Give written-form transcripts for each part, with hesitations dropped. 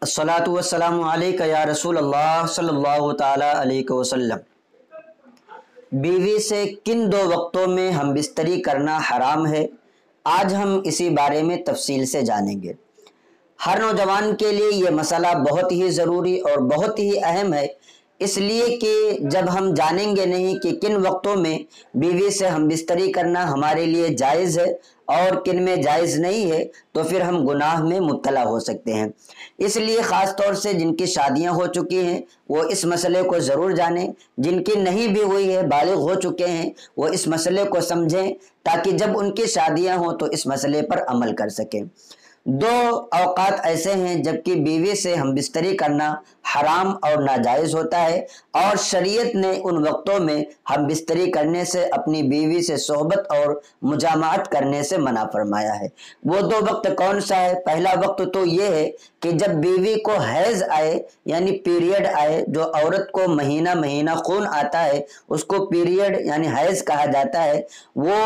الصلاۃ والسلام علیک یا رسول اللہ صلی اللہ تعالی علیہ وسلم۔ بیوی سے کن دو وقتوں میں ہم بستری کرنا حرام ہے؟ آج ہم اسی بارے میں تفصیل سے جانیں گے۔ ہر نوجوان کے لیے یہ مسئلہ بہت ہی ضروری اور بہت ہی اہم ہے، اس لیے کہ جب ہم جانیں گے نہیں کہ کن وقتوں میں بیوی سے ہم بستری کرنا ہمارے لیے جائز ہے اور کن میں جائز نہیں ہے تو پھر ہم گناہ میں مبتلا ہو سکتے ہیں۔ اس لیے خاص طور سے جن کی شادیاں ہو چکی ہیں وہ اس مسئلے کو ضرور جانیں، جن کی نہیں بھی ہوئی ہے، بالغ ہو چکے ہیں، وہ اس مسئلے کو سمجھیں تاکہ جب ان کی شادیاں ہوں تو اس مسئلے پر عمل کر سکیں۔ دو اوقات ایسے ہیں جبکہ بیوی سے ہم بستری کرنا حرام اور ناجائز ہوتا ہے، اور شریعت نے ان وقتوں میں ہم بستری کرنے سے اپنی بیوی سے صحبت اور مجامعت کرنے سے منع فرمایا ہے۔ وہ دو وقت کون سا ہے؟ پہلا وقت تو یہ ہے کہ جب بیوی کو حیض آئے یعنی پیریڈ آئے، جو عورت کو مہینہ مہینہ خون آتا ہے اس کو پیریڈ یعنی حیض کہا جاتا ہے۔ وہ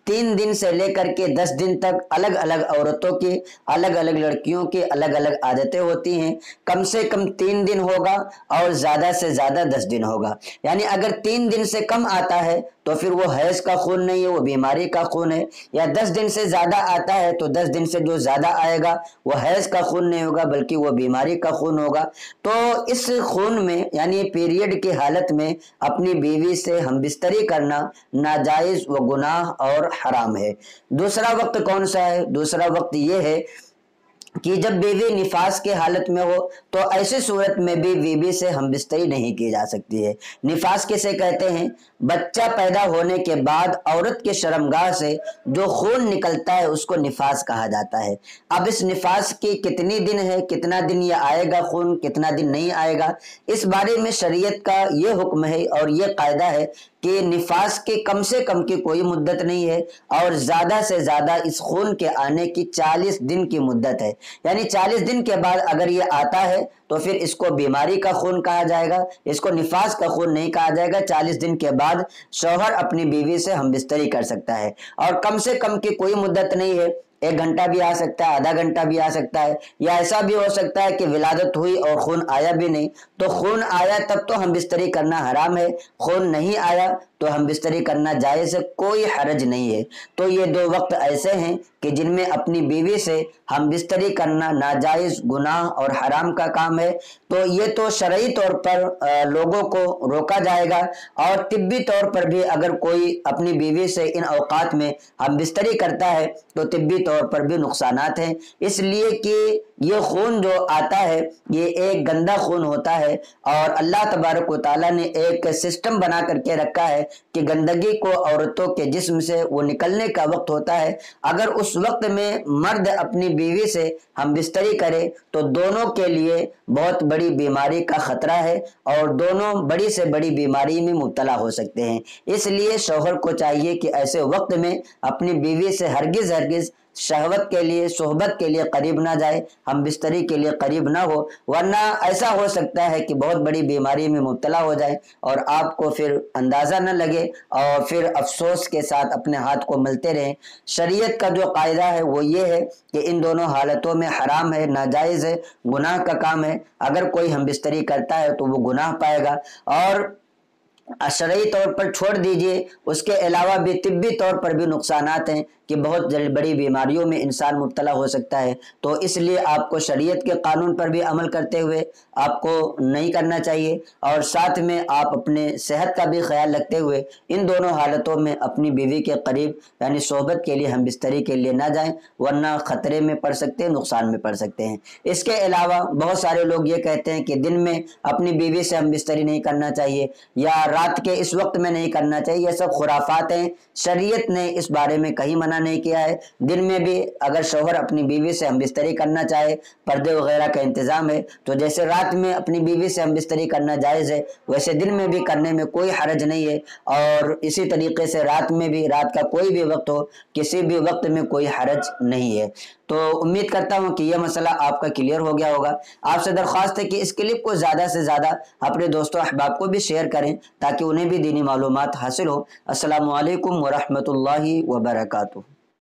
3 دن سے لے کر کے 10 دن تک الگ الگ عورتوں کی، الگ الگ لڑکیوں کی الگ الگ عادتیں ہوتی ہیں۔ کم سے کم 3 دن ہوگا اور زیادہ سے زیادہ 10 دن ہوگا، یعنی اگر 3 دن سے کم آتا ہے تو پھر وہ حیض کا خون نہیں ہے، وہ بیماری کا خون ہے، یا 10 دن سے زیادہ آتا ہے تو 10 دن سے جو زیادہ آئے گا وہ حیض کا خون نہیں ہوگا بلکہ وہ بیماری کا خون ہوگا۔ تو اس خون میں یعنی پیریڈ کی حالت میں اپنی بیوی سے ہم بستری کرنا ناجائز و گناہ اور حرام ہے۔ دوسرا وقت کون سا ہے؟ دوسرا وقت یہ ہے کہ جب بیوی نفاس کے حالت میں ہو تو ایسی صورت میں بھی بیوی سے ہم بستری نہیں کی جا سکتی ہے۔ نفاس کسے کہتے ہیں؟ بچہ پیدا ہونے کے بعد عورت کے شرمگاہ سے جو خون نکلتا ہے اس کو نفاس کہا جاتا ہے۔ اب اس نفاس کی کتنی دن ہے، کتنا دن یہ آئے گا خون، کتنا دن نہیں آئے گا، اس بارے میں شریعت کا یہ حکم ہے اور یہ قاعدہ ہے کہ نفاس کے کم سے کم کی کوئی مدت نہیں ہے اور زیادہ سے زیادہ اس خون کے آنے کی 40 دن کی مدت ہے، یعنی 40 دن کے بعد اگر یہ آتا ہے تو پھر اس کو بیماری کا خون کہا جائے گا، اس کو نفاس کا خون نہیں کہا جائے گا۔ 40 دن کے بعد شوہر اپنی بیوی سے ہم بستری کر سکتا ہے، اور کم سے کم کی کوئی مدت نہیں ہے، 1 گھنٹہ بھی آ سکتا ہے، آدھا گھنٹہ بھی آ سکتا ہے، یا ایسا بھی ہو سکتا ہے کہ ولادت ہوئی اور خون آیا بھی نہیں، تو خون آیا تب تو ہم بستری کرنا حرام ہے، خون نہیں آیا تو ہم بستری کرنا جائز ہے، کوئی حرج نہیں ہے۔ تو یہ 2 وقت ایسے ہیں کہ جن میں اپنی بیوی سے ہم بستری کرنا ناجائز، گناہ اور حرام کا کام ہے۔ تو یہ تو شرعی طور پر لوگوں کو روکا جائے گا، اور طبی طور پر بھی اگر کوئی اپنی بیوی سے ان اوقات میں ہم بستری کرتا ہے تو طبی طور پر بھی نقصانات ہیں، اس لیے کہ یہ خون جو آتا ہے یہ ایک گندا خون ہوتا ہے، اور اللہ تبارک و تعالیٰ نے ایک سسٹم بنا کر کے رکھا ہے کہ گندگی کو عورتوں کے جسم سے وہ نکلنے کا وقت ہوتا ہے۔ اگر اس وقت میں مرد اپنی بیوی سے ہم بستری کرے تو دونوں کے لیے بہت بڑی بیماری کا خطرہ ہے، اور دونوں بڑی سے بڑی بیماری میں مبتلا ہو سکتے ہیں۔ اس لیے شوہر کو چاہیے کہ ایسے وقت میں اپنی بیوی سے ہرگز شہوت کے لیے، صحبت کے لیے قریب نہ جائے، ہم بستری کے لیے قریب نہ ہو، ورنہ ایسا ہو سکتا ہے کہ بہت بڑی بیماری میں مبتلا ہو جائے اور آپ کو پھر اندازہ نہ لگے اور پھر افسوس کے ساتھ اپنے ہاتھ کو ملتے رہیں۔ شریعت کا جو قاعدہ ہے وہ یہ ہے کہ ان دونوں حالتوں میں حرام ہے، ناجائز ہے، گناہ کا کام ہے۔ اگر کوئی ہم بستری کرتا ہے تو وہ گناہ پائے گا، اور شرعی طور پر چھوڑ دیجئے، اس کے علاوہ بھی طبی طور پر بھی نقصانات ہیں کہ بہت بڑی بیماریوں میں انسان مبتلا ہو سکتا ہے۔ تو اس لیے آپ کو شریعت کے قانون پر بھی عمل کرتے ہوئے آپ کو نہیں کرنا چاہیے، اور ساتھ میں آپ اپنے صحت کا بھی خیال رکھتے ہوئے ان دونوں حالتوں میں اپنی بیوی کے قریب یعنی صحبت کے لیے ہم بستری کے لیے نہ جائیں، ورنہ خطرے میں پڑ سکتے ہیں، نقصان میں پڑ سکتے ہیں۔ اس کے علاوہ بہت سارے لوگ یہ کہتے ہیں کہ دن میں اپنی بیوی سے ہم بستری نہیں کرنا چاہیے، یا رات کے اس وقت میں نہیں کرنا چاہیے، یہ سب خرافات ہیں۔ شریعت نے اس بارے میں کہیں منع نہیں کیا ہے۔ دن میں بھی اگر شوہر اپنی بیوی سے ہم بستری کرنا چاہے، پردے وغیرہ کا انتظام ہے، تو جیسے رات میں اپنی بیوی سے ہم بستری کرنا جائز ہے ویسے دن میں بھی کرنے میں کوئی حرج نہیں ہے، اور اسی طریقے سے رات میں بھی، رات کا کوئی بھی وقت ہو، کسی بھی وقت میں کوئی حرج نہیں ہے۔ تو امید کرتا ہوں کہ یہ مسئلہ آپ کا کلیئر ہو گیا ہوگا۔ آپ سے درخواست ہے کہ اس کلپ کو زیادہ سے زیادہ اپنے دوستوں احباب کو بھی شیئر کریں تاکہ انہیں بھی دینی معلومات حاصل ہو۔ السلام علیکم ورحمۃ اللہ وبرکاتہ۔